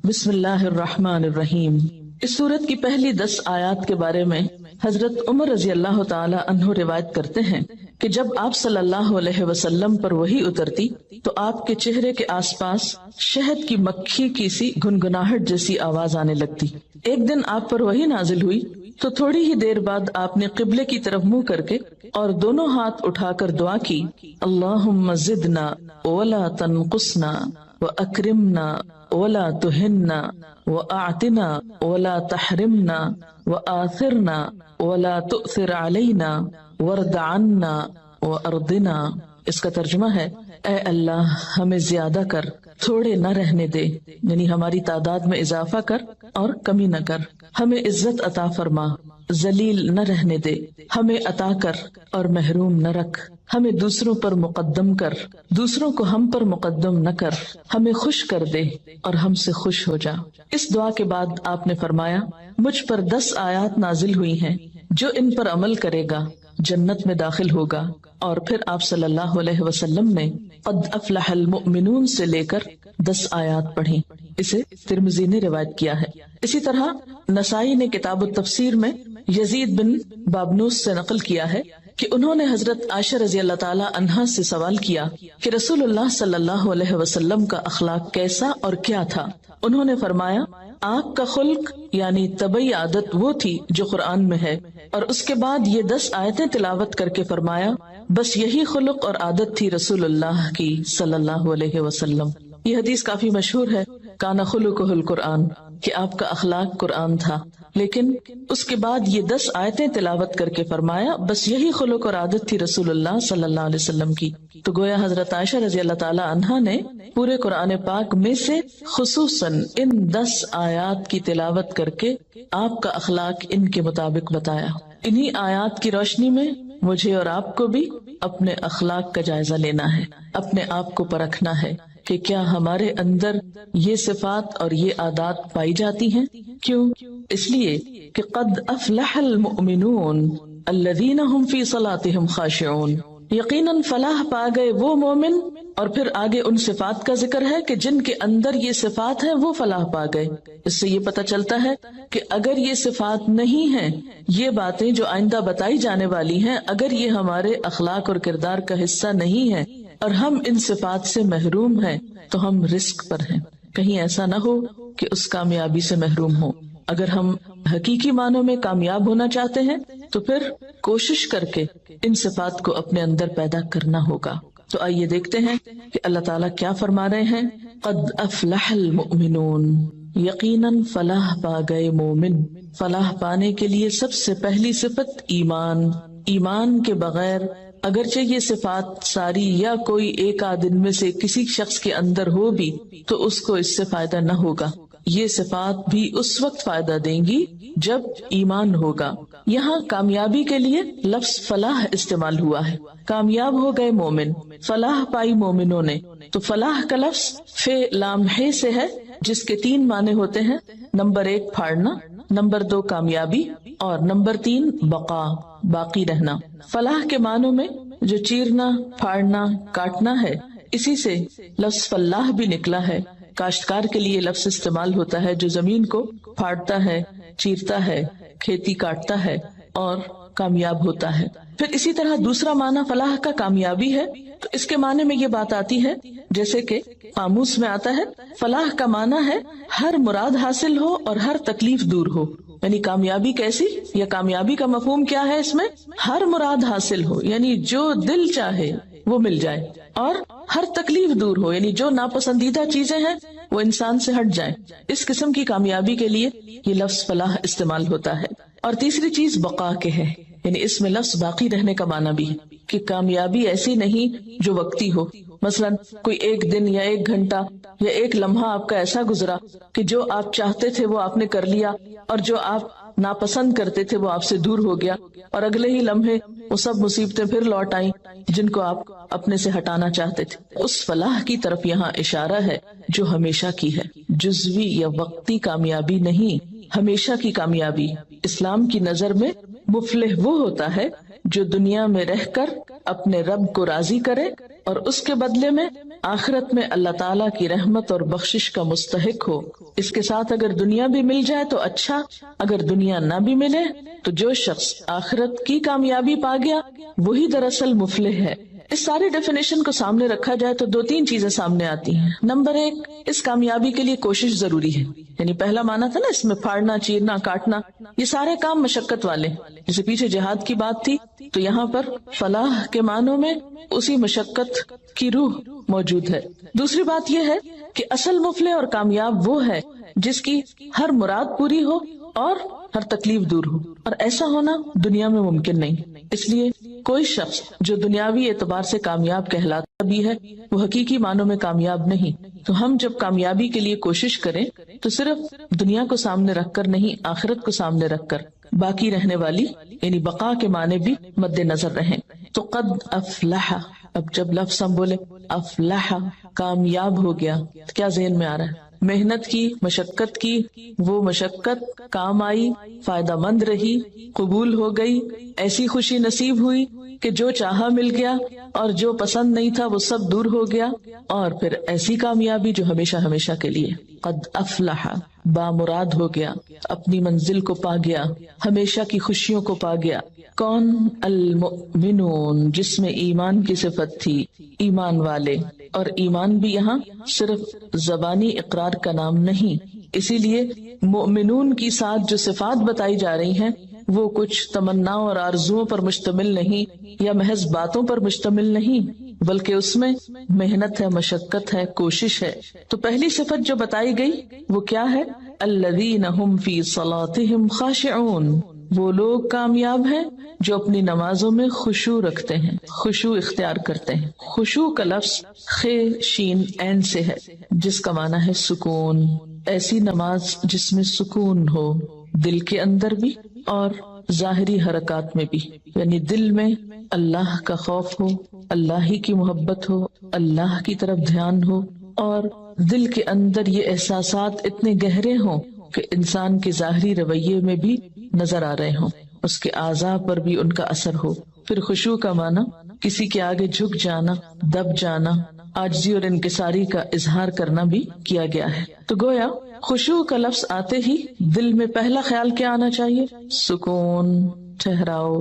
بسم اللہ الرحمن الرحیم۔ اس سورت کی پہلی 10 آیات کے بارے میں حضرت عمر رضی اللہ تعالی عنہ روایت کرتے ہیں کہ جب آپ صلی اللہ علیہ وسلم پر وحی اترتی تو آپ کے چہرے کے آس پاس شہد کی مکھی کی سی گنگناہٹ جیسی آواز آنے لگتی۔ ایک دن آپ پر وحی نازل ہوئی تو تھوڑی ہی دیر بعد آپ نے قبلے کی طرف منہ کر کے اور دونوں ہاتھ اٹھا کر دعا کی، اللہم زدنا ولا تنقصنا واکرمنا ولا تہنا واعطنا ولا تحرمنا وآثرنا ولا تؤثر علینا وارض عنا وارضنا۔ اس کا ترجمہ ہے، اے اللہ ہمیں زیادہ کر، تھوڑے نہ رہنے دے، یعنی ہماری تعداد میں اضافہ کر اور کمی نہ کر، ہمیں عزت عطا فرما، ذلیل نہ رہنے دے، ہمیں عطا کر اور محروم نہ رکھ، ہمیں دوسروں پر مقدم کر، دوسروں کو ہم پر مقدم نہ کر، ہمیں خوش کر دے اور ہم سے خوش ہو جا۔ اس دعا کے بعد آپ نے فرمایا، مجھ پر 10 آیات نازل ہوئی ہیں، جو ان پر عمل کرے گا جنت میں داخل ہوگا۔ اور پھر آپ صلی اللہ علیہ وسلم نے قد افلح المؤمنون سے لے کر 10 آیات پڑھی۔ اسے ترمذی نے روایت کیا ہے۔ اسی طرح نسائی نے کتاب التفسیر میں یزید بن بابنوس سے نقل کیا ہے کہ انہوں نے حضرت عائشہ رضی اللہ تعالی عنہا سے سوال کیا کہ رسول اللہ صلی اللہ علیہ وسلم کا اخلاق کیسا اور کیا تھا؟ انہوں نے فرمایا، آپ کا خلق یعنی طبعی عادت وہ تھی جو قرآن میں ہے، اور اس کے بعد یہ 10 آیتیں تلاوت کر کے فرمایا، بس یہی خلق اور عادت تھی رسول اللہ کی صلی اللہ علیہ وسلم۔ یہ حدیث کافی مشہور ہے، کان خلقہ القرآن، کہ آپ کا اخلاق قرآن تھا، لیکن اس کے بعد یہ 10 آیتیں تلاوت کر کے فرمایا، بس یہی خلق اور عادت تھی رسول اللہ صلی اللہ علیہ وسلم کی۔ تو گویا حضرت عائشہ رضی اللہ تعالی عنہا نے پورے قرآن پاک میں سے خصوصاً ان 10 آیات کی تلاوت کر کے آپ کا اخلاق ان کے مطابق بتایا۔ انہی آیات کی روشنی میں مجھے اور آپ کو بھی اپنے اخلاق کا جائزہ لینا ہے، اپنے آپ کو پرکھنا ہے کہ کیا ہمارے اندر یہ صفات اور یہ عادات پائی جاتی ہیں۔ کیوں؟ اس لیے کہ قد افلح المؤمنون الذین هم فی صلاتهم خاشعون، یقیناً فلاح پا گئے وہ مومن، اور پھر آگے ان صفات کا ذکر ہے کہ جن کے اندر یہ صفات ہیں وہ فلاح پا گئے۔ اس سے یہ پتہ چلتا ہے کہ اگر یہ صفات نہیں ہیں، یہ باتیں جو آئندہ بتائی جانے والی ہیں، اگر یہ ہمارے اخلاق اور کردار کا حصہ نہیں ہے اور ہم ان صفات سے محروم ہیں تو ہم رزق پر ہیں۔ کہیں ایسا نہ ہو کہ اس کامیابی سے محروم ہو۔ اگر ہم حقیقی معنوں میں کامیاب ہونا چاہتے ہیں تو پھر کوشش کر کے ان صفات کو اپنے اندر پیدا کرنا ہوگا۔ تو آئیے دیکھتے ہیں کہ اللہ تعالیٰ کیا فرما رہے ہیں۔ قد افلح المؤمنون، یقیناً فلاح پا گئے مومن۔ فلاح پانے کے لیے سب سے پہلی صفت ایمان۔ ایمان کے بغیر اگرچہ یہ صفات ساری یا کوئی ایک آدھ دن میں سے کسی شخص کے اندر ہو بھی تو اس کو اس سے فائدہ نہ ہوگا۔ یہ صفات بھی اس وقت فائدہ دیں گی جب ایمان ہوگا۔ یہاں کامیابی کے لیے لفظ فلاح استعمال ہوا ہے۔ کامیاب ہو گئے مومن، فلاح پائی مومنوں نے۔ تو فلاح کا لفظ فے لام ہے سے ہے، جس کے 3 معنی ہوتے ہیں۔ نمبر 1 پھاڑنا، نمبر 2 کامیابی، اور نمبر 3 بقا، باقی رہنا۔ فلاح کے معنوں میں جو چیرنا، پھاڑنا، کاٹنا ہے، اسی سے لفظ فلاح بھی نکلا ہے۔ کاشتکار کے لیے لفظ استعمال ہوتا ہے جو زمین کو پھاڑتا ہے، چیرتا ہے، کھیتی کاٹتا ہے اور کامیاب ہوتا ہے۔ پھر اسی طرح دوسرا معنی فلاح کا کامیابی ہے، تو اس کے معنی میں یہ بات آتی ہے جیسے کہ قاموس میں آتا ہے، فلاح کا معنی ہے ہر مراد حاصل ہو اور ہر تکلیف دور ہو۔ یعنی کامیابی کیسی، یا کامیابی کا مفہوم کیا ہے اس میں؟ ہر مراد حاصل ہو، یعنی جو دل چاہے وہ مل جائے، اور ہر تکلیف دور ہو، یعنی جو ناپسندیدہ چیزیں ہیں وہ انسان سے ہٹ جائیں۔ اس قسم کی کامیابی کے لیے یہ لفظ فلاح استعمال ہوتا ہے۔ اور تیسری چیز بقا کے ہے، یعنی اس میں لفظ باقی رہنے کا معنی بھی ہے کہ کامیابی ایسی نہیں جو وقتی ہو۔ مثلا کوئی ایک دن یا ایک گھنٹہ یا ایک لمحہ آپ کا ایسا گزرا کہ جو آپ چاہتے تھے وہ آپ نے کر لیا، اور جو آپ ناپسند کرتے تھے وہ آپ سے دور ہو گیا، اور اگلے ہی لمحے وہ سب مصیبتیں پھر لوٹ آئیں جن کو آپ اپنے سے ہٹانا چاہتے تھے۔ اس فلاح کی طرف یہاں اشارہ ہے جو ہمیشہ کی ہے، جزوی یا وقتی کامیابی نہیں، ہمیشہ کی کامیابی۔ اسلام کی نظر میں مفلح وہ ہوتا ہے جو دنیا میں رہ کر اپنے رب کو راضی کرے اور اس کے بدلے میں آخرت میں اللہ تعالیٰ کی رحمت اور بخشش کا مستحق ہو۔ اس کے ساتھ اگر دنیا بھی مل جائے تو اچھا، اگر دنیا نہ بھی ملے تو جو شخص آخرت کی کامیابی پا گیا وہی دراصل مفلح ہے۔ اس ساری ڈیفینیشن کو سامنے رکھا جائے تو دو تین چیزیں سامنے آتی ہیں۔ نمبر ایک، اس کامیابی کے لیے کوشش ضروری ہے، یعنی پہلا معنی تھا نا اس میں پھاڑنا، چیرنا، کاٹنا، یہ سارے کام مشقت والے، جیسے پیچھے جہاد کی بات تھی تو یہاں پر فلاح کے معنوں میں اسی مشقت کی روح موجود ہے۔ دوسری بات یہ ہے کہ اصل مفلح اور کامیاب وہ ہے جس کی ہر مراد پوری ہو اور ہر تکلیف دور ہو، اور ایسا ہونا دنیا میں ممکن نہیں۔ اس لیے کوئی شخص جو دنیاوی اعتبار سے کامیاب کہلاتا بھی ہے وہ حقیقی معنوں میں کامیاب نہیں۔ تو ہم جب کامیابی کے لیے کوشش کریں تو صرف دنیا کو سامنے رکھ کر نہیں، آخرت کو سامنے رکھ کر باقی رہنے والی یعنی بقا کے معنی بھی مد نظر رہیں۔ تو قد افلح، اب جب لفظ ہم بولے افلح، کامیاب ہو گیا، تو کیا ذہن میں آ رہا ہے؟ محنت کی، مشقت کی، وہ مشقت کام آئی، فائدہ مند رہی، قبول ہو گئی، ایسی خوشی نصیب ہوئی کہ جو چاہا مل گیا اور جو پسند نہیں تھا وہ سب دور ہو گیا، اور پھر ایسی کامیابی جو ہمیشہ ہمیشہ کے لیے۔ قد افلح، بامراد ہو گیا، اپنی منزل کو پا گیا، ہمیشہ کی خوشیوں کو پا گیا۔ کون؟ المؤمنون، جس میں ایمان کی صفت تھی، ایمان والے۔ اور ایمان بھی یہاں صرف زبانی اقرار کا نام نہیں، اسی لیے مؤمنون کی ساتھ جو صفات بتائی جا رہی ہیں وہ کچھ تمناؤں اور آرزوؤں پر مشتمل نہیں یا محض باتوں پر مشتمل نہیں، بلکہ اس میں محنت ہے، مشقت ہے، کوشش ہے۔ تو پہلی صفت جو بتائی گئی وہ کیا ہے؟ الذین هم فی صلاتهم خاشعون، وہ لوگ کامیاب ہیں جو اپنی نمازوں میں خشوع رکھتے ہیں، خشوع اختیار کرتے ہیں۔ خشوع کا لفظ خ شین عین سے ہے جس کا معنی ہے سکون۔ ایسی نماز جس میں سکون ہو، دل کے اندر بھی اور ظاہری حرکات میں بھی، یعنی دل میں اللہ کا خوف ہو، اللہ ہی کی محبت ہو، اللہ کی طرف دھیان ہو، اور دل کے اندر یہ احساسات اتنے گہرے ہوں کہ انسان کے ظاہری رویے میں بھی نظر آ رہے ہوں، اس کے اعضاء پر بھی ان کا اثر ہو۔ پھر خشوع کا معنی کسی کے آگے جھک جانا، دب جانا، عاجزی اور انکساری کا اظہار کرنا بھی کیا گیا ہے۔ تو گویا خشوع کا لفظ آتے ہی دل میں پہلا خیال کیا آنا چاہیے؟ سکون، ٹھہراؤ،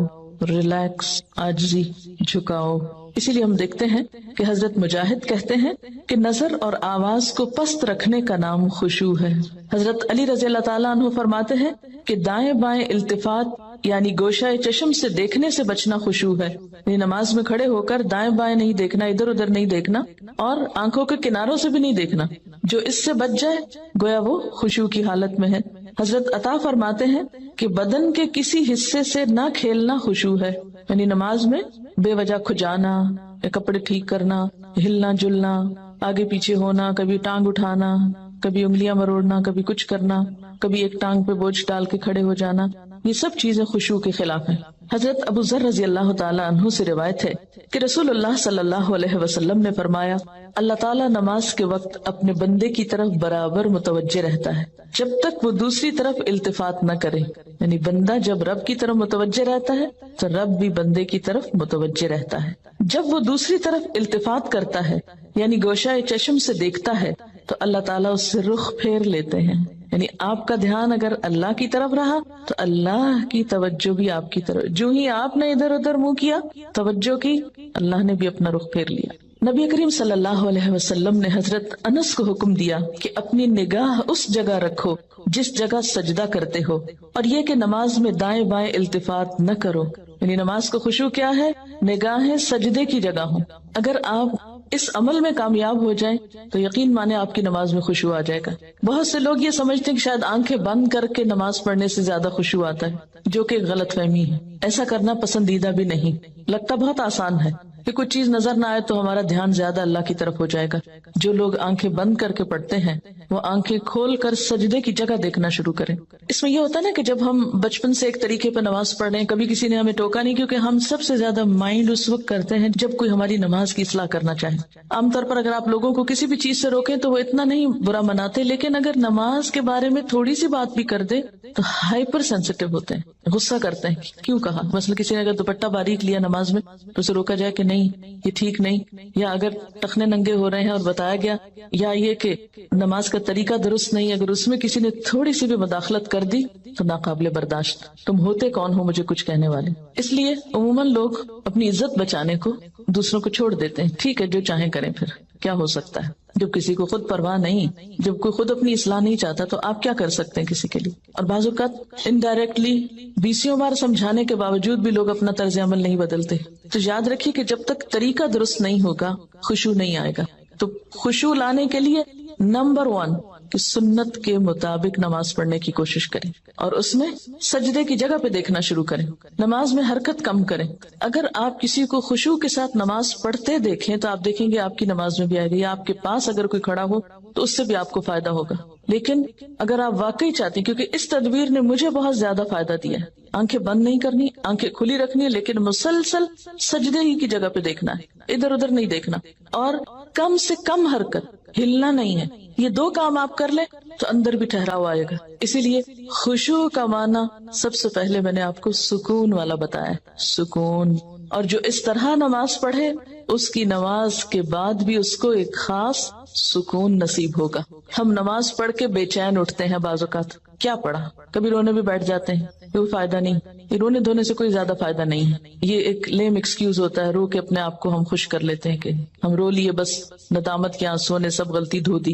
ریلیکس، عاجزی، جھکاؤ۔ اسی لیے ہم دیکھتے ہیں کہ حضرت مجاہد کہتے ہیں کہ نظر اور آواز کو پست رکھنے کا نام خشوع ہے۔ حضرت علی رضی اللہ تعالیٰ عنہ فرماتے ہیں کہ دائیں بائیں التفات یعنی گوشہ چشم سے دیکھنے سے بچنا خشوع ہے، یعنی نماز میں کھڑے ہو کر دائیں بائیں نہیں دیکھنا، ادھر ادھر نہیں دیکھنا، اور آنکھوں کے کناروں سے بھی نہیں دیکھنا۔ جو اس سے بچ جائے گویا وہ خشوع کی حالت میں ہے۔ حضرت عطا فرماتے ہیں کہ بدن کے کسی حصے سے نہ کھیلنا خشوع ہے، یعنی نماز میں بے وجہ کھجانا یا کپڑے ٹھیک کرنا، ہلنا جلنا، آگے پیچھے ہونا، کبھی ٹانگ اٹھانا، کبھی انگلیاں مروڑنا، کبھی کچھ کرنا، کبھی ایک ٹانگ پہ بوجھ ڈال کے کھڑے ہو جانا، یہ سب چیزیں خشوع کے خلاف ہیں۔ حضرت ابو ذر رضی اللہ تعالیٰ عنہ سے روایت ہے کہ رسول اللہ صلی اللہ علیہ وسلم نے فرمایا، اللہ تعالیٰ نماز کے وقت اپنے بندے کی طرف برابر متوجہ رہتا ہے جب تک وہ دوسری طرف التفات نہ کرے، یعنی بندہ جب رب کی طرف متوجہ رہتا ہے تو رب بھی بندے کی طرف متوجہ رہتا ہے۔ جب وہ دوسری طرف التفات کرتا ہے یعنی گوشہ چشم سے دیکھتا ہے تو اللہ تعالیٰ اس سے رخ پھیر لیتے ہیں، یعنی آپ کا دھیان اگر اللہ کی طرف رہا تو اللہ کی توجہ بھی آپ کی طرف، جو ہی آپ نے ادھر ادھر منہ کیا، توجہ کی، اللہ نے بھی اپنا رخ پھیر لیا۔ نبی کریم صلی اللہ علیہ وسلم نے حضرت انس کو حکم دیا کہ اپنی نگاہ اس جگہ رکھو جس جگہ سجدہ کرتے ہو، اور یہ کہ نماز میں دائیں بائیں التفات نہ کرو، یعنی نماز کو خشوع کیا ہے؟ نگاہیں سجدے کی جگہ ہوں۔ اگر آپ اس عمل میں کامیاب ہو جائیں تو یقین مانے آپ کی نماز میں خشوع آ جائے گا۔ بہت سے لوگ یہ سمجھتے ہیں کہ شاید آنکھیں بند کر کے نماز پڑھنے سے زیادہ خشوع آتا ہے، جو کہ غلط فہمی ہے۔ ایسا کرنا پسندیدہ بھی نہیں، لگتا بہت آسان ہے، کہ کچھ چیز نظر نہ آئے تو ہمارا دھیان زیادہ اللہ کی طرف ہو جائے گا. جو لوگ آنکھیں بند کر کے پڑھتے ہیں وہ آنکھیں کھول کر سجدے کی جگہ دیکھنا شروع کریں. اس میں یہ ہوتا ہے نا کہ جب ہم بچپن سے ایک طریقے پہ نماز پڑھ رہے ہیں, کبھی کسی نے ہمیں ٹوکا نہیں, کیونکہ ہم سب سے زیادہ مائنڈ اس وقت کرتے ہیں جب کوئی ہماری نماز کی اصلاح کرنا چاہے. عام طور پر اگر آپ لوگوں کو کسی بھی چیز سے روکیں تو وہ اتنا نہیں برا مناتے, لیکن اگر نماز کے بارے میں تھوڑی سی بات بھی کر دے تو ہائپر سینسیٹیو ہوتے ہیں, غصہ کرتے ہیں. کیوں کہا؟ مثلا کسی نے اگر دوپٹہ باریک لیا نماز میں تو اسے روکا جائے کہ نہیں یہ ٹھیک نہیں, یا اگر ٹخنے ننگے ہو رہے ہیں اور بتایا گیا, یا یہ کہ نماز کا طریقہ درست نہیں, اگر اس میں کسی نے تھوڑی سی بھی مداخلت کر دی تو ناقابل برداشت. تم ہوتے کون ہو مجھے کچھ کہنے والے؟ اس لیے عموماً لوگ اپنی عزت بچانے کو دوسروں کو چھوڑ دیتے ہیں. ٹھیک ہے جو چاہیں کریں, پھر کیا ہو سکتا ہے جب کسی کو خود پرواہ نہیں, جب کوئی خود اپنی اصلاح نہیں چاہتا تو آپ کیا کر سکتے ہیں کسی کے لیے؟ اور بعض اوقات انڈائریکٹلی 20 بار سمجھانے کے باوجود بھی لوگ اپنا طرز عمل نہیں بدلتے. تو یاد رکھیے کہ جب تک طریقہ درست نہیں ہوگا خشوع نہیں آئے گا. تو خشوع لانے کے لیے نمبر 1 کہ سنت کے مطابق نماز پڑھنے کی کوشش کریں, اور اس میں سجدے کی جگہ پہ دیکھنا شروع کریں. نماز میں حرکت کم کریں. اگر آپ کسی کو خشوع کے ساتھ نماز پڑھتے دیکھیں تو آپ دیکھیں گے آپ کی نماز میں بھی آئے گا, یا آپ کے پاس اگر کوئی کھڑا ہو تو اس سے بھی آپ کو فائدہ ہوگا. لیکن اگر آپ واقعی چاہتے ہیں, کیونکہ اس تدبیر نے مجھے بہت زیادہ فائدہ دیا ہے, آنکھیں بند نہیں کرنی, آنکھیں کھلی رکھنی ہے, لیکن مسلسل سجدے ہی کی جگہ پہ دیکھنا ہے, ادھر ادھر نہیں دیکھنا, اور کم سے کم حرکت, ہلنا نہیں ہے. یہ 2 کام آپ کر لیں تو اندر بھی ٹھہراؤ آئے گا. اسی لیے خشوع کا معنی سب سے پہلے میں نے آپ کو سکون والا بتایا, سکون. اور جو اس طرح نماز پڑھے اس کی نماز کے بعد بھی اس کو ایک خاص سکون نصیب ہوگا. ہم نماز پڑھ کے بے چین اٹھتے ہیں بعض اوقات, کیا پڑھا, کبھی رونے بھی بیٹھ جاتے ہیں, کوئی فائدہ نہیں. یہ رونے دھونے سے کوئی زیادہ فائدہ نہیں ہے, یہ ایک لیم ایکسکیوز ہوتا ہے. رو کے اپنے آپ کو ہم خوش کر لیتے ہیں کہ ہم رو لیے, بس ندامت کے آنسوں نے سب غلطی دھو دی.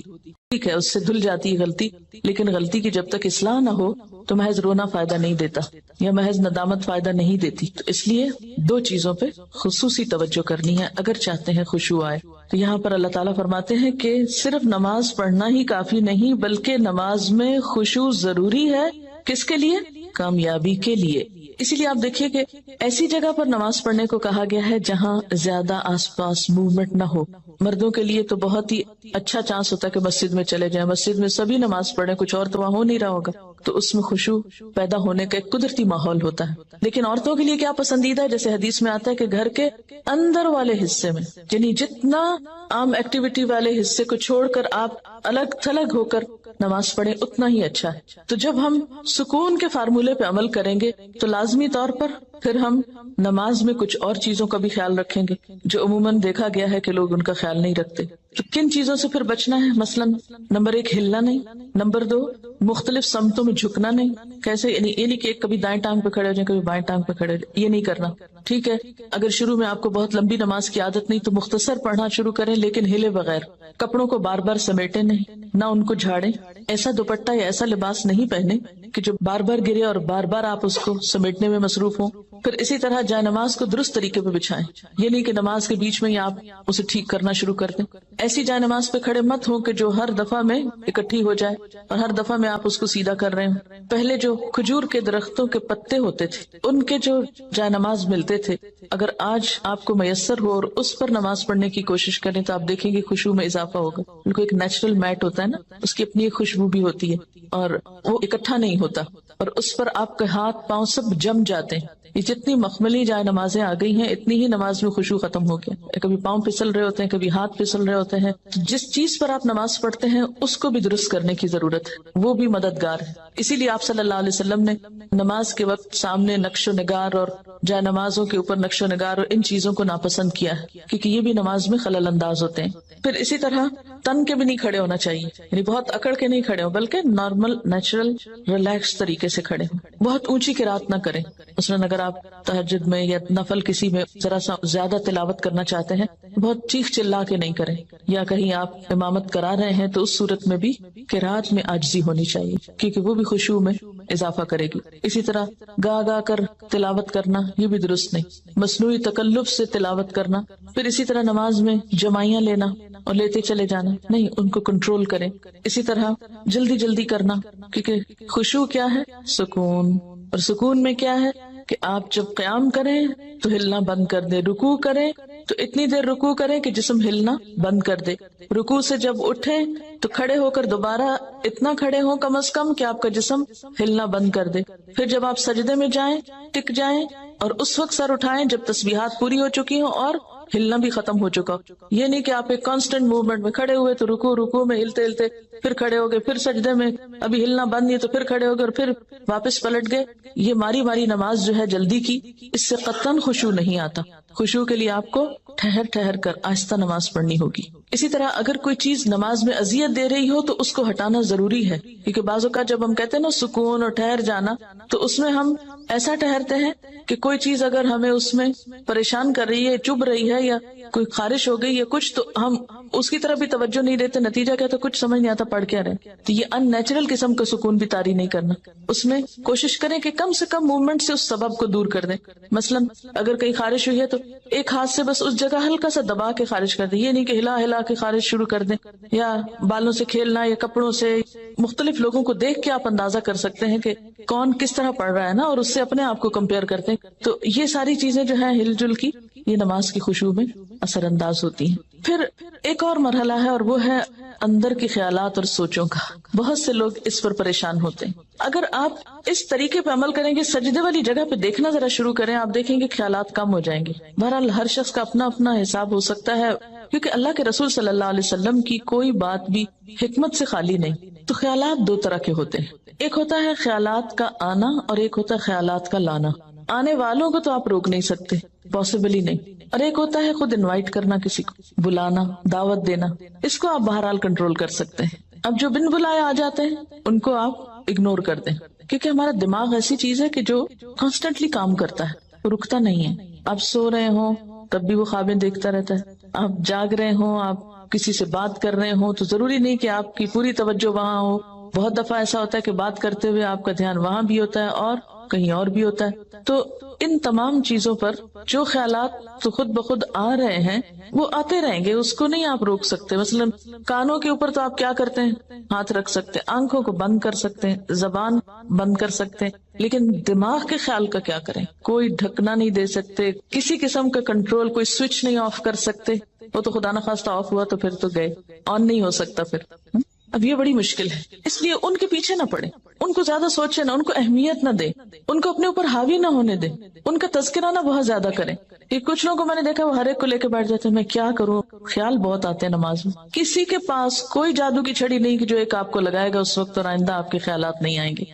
ٹھیک ہے, اس سے دھل جاتی ہے غلطی, لیکن غلطی کی جب تک اصلاح نہ ہو تو محض رونا فائدہ نہیں دیتا, یا محض ندامت فائدہ نہیں دیتی. تو اس لیے 2 چیزوں پہ خصوصی توجہ کرنی ہے اگر چاہتے ہیں خشوع آئے. تو یہاں پر اللہ تعالیٰ فرماتے ہیں کہ صرف نماز پڑھنا ہی کافی نہیں, بلکہ نماز میں خشوع ضروری ہے. کس کے لیے؟ کامیابی کے لیے. اسی لیے آپ دیکھیے کہ ایسی جگہ پر نماز پڑھنے کو کہا گیا ہے جہاں زیادہ آس پاس موومنٹ نہ ہو. مردوں کے لیے تو بہت ہی اچھا چانس ہوتا ہے کہ مسجد میں چلے جائیں, مسجد میں سبھی نماز پڑھیں, کچھ اور تو وہاں ہو نہیں رہا ہوگا, تو اس میں خشوع پیدا ہونے کا ایک قدرتی ماحول ہوتا ہے. لیکن عورتوں کے لیے کیا پسندیدہ ہے, جیسے حدیث میں آتا ہے کہ گھر کے اندر والے حصے میں, یعنی جتنا عام ایکٹیویٹی والے حصے کو چھوڑ کر آپ الگ تھلگ ہو کر نماز پڑھیں اتنا ہی اچھا ہے. تو جب ہم سکون کے فارمولے پہ عمل کریں گے تو لازمی طور پر پھر ہم نماز میں کچھ اور چیزوں کا بھی خیال رکھیں گے جو عموماً دیکھا گیا ہے کہ لوگ ان کا خیال نہیں رکھتے. تو کن چیزوں سے پھر بچنا ہے؟ مثلاً نمبر 1 ہلنا نہیں, نمبر 2 مختلف سمتوں میں جھکنا نہیں. کیسے؟ یعنی یہ نہیں کہ کبھی دائیں ٹانگ پہ کھڑے ہو جائیں, کبھی بائیں ٹانگ پہ کھڑے ہو جائیں, یہ نہیں کرنا. ٹھیک ہے, اگر شروع میں آپ کو بہت لمبی نماز کی عادت نہیں تو مختصر پڑھنا شروع کریں, لیکن ہلے بغیر. کپڑوں کو بار بار سمیٹے نہیں, نہ ان کو جھاڑیں. ایسا دوپٹہ یا ایسا لباس نہیں پہنے کہ جو بار بار گرے اور بار بار آپ اس کو سمیٹنے میں مصروف ہوں. پھر اسی طرح جائے نماز کو درست طریقے پہ بچھائیں, یہ نہیں کہ نماز کے بیچ میں ہی آپ اسے ٹھیک کرنا شروع کر دیں. ایسی جائے نماز پہ کھڑے مت ہوں کہ جو ہر دفعہ میں اکٹھی ہو جائے اور ہر دفعہ میں آپ اس کو سیدھا کر رہے ہوں. پہلے جو کھجور کے درختوں کے پتے ہوتے تھے ان کے جو جائے نماز ملتے تھے, اگر آج آپ کو میسر ہو اور اس پر نماز پڑھنے کی کوشش کریں تو آپ دیکھیں گے خشوع میں اضافہ ہوگا. ان کو ایک نیچرل میٹ ہوتا ہے نا, اس کی اپنی ایک خوشبو بھی ہوتی ہے اور وہ اکٹھا نہیں ہوتا, اور اس پر آپ کے ہاتھ پاؤں سب جم جاتے ہیں. یہ جتنی مخملی جائے نمازیں آ گئی ہیں اتنی ہی نماز میں خشوع ختم ہو گیا. کبھی پاؤں پھسل رہے ہوتے ہیں, کبھی ہاتھ پھسل رہے ہوتے ہیں. جس چیز پر آپ نماز پڑھتے ہیں اس کو بھی درست کرنے کی ضرورت ہے, وہ بھی مددگار ہے. اسی لیے آپ صلی اللہ علیہ وسلم نے نماز کے وقت سامنے نقش و نگار اور جائے نمازوں کے اوپر نقش و نگار اور ان چیزوں کو ناپسند کیا ہے, کیونکہ یہ بھی نماز میں خلل انداز ہوتے ہیں. پھر اسی طرح تن کے بھی نہیں کھڑے ہونا چاہیے, یعنی بہت اکڑ کے نہیں کھڑے ہوں, بلکہ نارمل نیچرل ریلیکس طریقے سے کھڑے ہوں. بہت اونچی قرات نہ کریں. مثلاً اگر آپ تہجد میں یا نفل کسی میں ذرا سا زیادہ تلاوت کرنا چاہتے ہیں, بہت چیخ چلا کے نہیں کریں. یا کہیں آپ امامت کرا رہے ہیں تو اس صورت میں بھی قرات میں عاجزی ہونی چاہیے, کیونکہ وہ بھی خشوع میں اضافہ کرے گی. اسی طرح گا گا کر تلاوت کرنا یہ بھی درست نہیں. مصنوعی تکلف سے تلاوت کرنا, پھر اسی طرح نماز میں جمائیاں لینا اور لیتے چلے جانا نہیں, ان کو کنٹرول کریں. اسی طرح جلدی جلدی کرنا, کیونکہ خشوع کیا ہے؟ سکون. اور سکون میں کیا ہے کہ آپ جب قیام کریں تو ہلنا بند کر دیں, رکوع کریں تو اتنی دیر رکوع کریں کہ جسم ہلنا بند کر دے. رکوع سے جب اٹھیں تو کھڑے ہو کر دوبارہ اتنا کھڑے ہوں کم از کم کہ آپ کا جسم ہلنا بند کر دے. پھر جب آپ سجدے میں جائیں ٹک جائیں اور اس وقت سر اٹھائیں جب تسبیحات پوری ہو چکی ہوں اور ہلنا بھی ختم ہو چکا. یہ نہیں کہ آپ ایک کانسٹنٹ موومنٹ میں کھڑے ہوئے تو رکوع میں ہلتے ہلتے پھر کھڑے ہو گئے, پھر سجدے میں ابھی ہلنا بند نہیں تو پھر کھڑے ہو گئے اور پھر واپس پلٹ گئے. یہ ماری ماری نماز جو ہے جلدی کی, اس سے قطعاً خشوع نہیں آتا. خشوع کے لیے آپ کو ٹھہر ٹھہر کر آہستہ نماز پڑھنی ہوگی. اسی طرح اگر کوئی چیز نماز میں اذیت دے رہی ہو تو اس کو ہٹانا ضروری ہے, کیونکہ بعض اوقات جب ہم کہتے ہیں نا سکون اور ٹھہر جانا, تو اس میں ہم ایسا ٹھہرتے ہیں کہ کوئی چیز اگر ہمیں اس میں پریشان کر رہی ہے, چبھ رہی ہے, یا کوئی خارش ہو گئی یا کچھ, تو ہم اس کی طرف بھی توجہ نہیں دیتے. نتیجہ کیا, تو کچھ سمجھ نہیں آتا پڑھ کیا رہے. تو یہ ان نیچرل قسم کا سکون بھی طاری نہیں کرنا. اس میں کوشش کریں کہ کم سے کم موومنٹ سے اس سبب کو دور کر دیں. مثلا اگر کہیں خارش ہوئی ہے تو ایک ہاتھ سے بس اس جگہ ہلکا سا دبا کے خارش کر دیں. یہ نہیں کہ ہلا ہلا کے خارش شروع کر دیں, یا بالوں سے کھیلنا یا کپڑوں سے. مختلف لوگوں کو دیکھ کے آپ اندازہ کر سکتے ہیں کہ کون کس طرح پڑھ رہا ہے نا, اور اس سے اپنے آپ کو کمپیئر کرتے ہیں. تو یہ ساری چیزیں جو ہیں ہل جل کی, یہ نماز کی خشوع میں اثر انداز ہوتی ہیں. پھر ایک اور مرحلہ ہے اور وہ ہے اندر کے خیالات اور سوچوں کا. بہت سے لوگ اس پر پریشان ہوتے ہیں. اگر آپ اس طریقے پہ عمل کریں گے, سجدے والی جگہ پہ دیکھنا ذرا شروع کریں, آپ دیکھیں گے خیالات کم ہو جائیں گے. بہرحال ہر شخص کا اپنا اپنا حساب ہو سکتا ہے, کیونکہ اللہ کے رسول صلی اللہ علیہ وسلم کی کوئی بات بھی حکمت سے خالی نہیں. تو خیالات دو طرح کے ہوتے ہیں, ایک ہوتا ہے خیالات کا آنا اور ایک ہوتا ہے خیالات کا لانا. آنے والوں کو تو آپ روک نہیں سکتے, پاسبل ہی نہیں. اور ایک ہوتا ہے خود انوائٹ کرنا, کسی کو بلانا, دعوت دینا, اس کو آپ بہرحال کنٹرول کر سکتے ہیں. اب جو بن بلائے آ جاتے ہیں ان کو آپ اگنور کر دیں, کیونکہ ہمارا دماغ ایسی چیز ہے کہ جو کانسٹنٹلی کام کرتا ہے, رکتا نہیں ہے. آپ سو رہے ہوں تب بھی وہ خوابیں دیکھتا رہتا ہے, آپ جاگ رہے ہوں, آپ کسی سے بات کر رہے ہوں, تو ضروری نہیں کہ آپ کی پوری توجہ وہاں ہو. بہت دفعہ ایسا ہوتا ہے کہ بات کرتے ہوئے آپ کا دھیان وہاں بھی ہوتا ہے اور کہیں اور بھی ہوتا ہے. تو ان تمام چیزوں پر جو خیالات تو خود بخود آ رہے ہیں وہ آتے رہیں گے, اس کو نہیں آپ روک سکتے. مثلا کانوں کے اوپر تو آپ کیا کرتے ہیں, ہاتھ رکھ سکتے ہیں, آنکھوں کو بند کر سکتے ہیں, زبان بند کر سکتے ہیں, لیکن دماغ کے خیال کا کیا کریں؟ کوئی ڈھکنا نہیں دے سکتے, کسی قسم کا کنٹرول, کوئی سوئچ نہیں آف کر سکتے. وہ تو خدا نخواستہ آف ہوا تو پھر تو گئے, آن نہیں ہو سکتا پھر. اب یہ بڑی مشکل ہے, اس لیے ان کے پیچھے نہ پڑے, ان کو زیادہ سوچے نہ, ان کو اہمیت نہ دے, ان کو اپنے اوپر حاوی نہ ہونے دے, ان کا تذکرہ نہ بہت زیادہ کریں. کہ کچھ لوگوں کو میں نے دیکھا وہ ہر ایک کو لے کے بیٹھ جاتے ہیں, میں کیا کروں, خیال بہت آتے ہیں نماز میں. کسی کے پاس کوئی جادو کی چھڑی نہیں کہ جو ایک آپ کو لگائے گا اس وقت اور آئندہ آپ کے خیالات نہیں آئیں گے.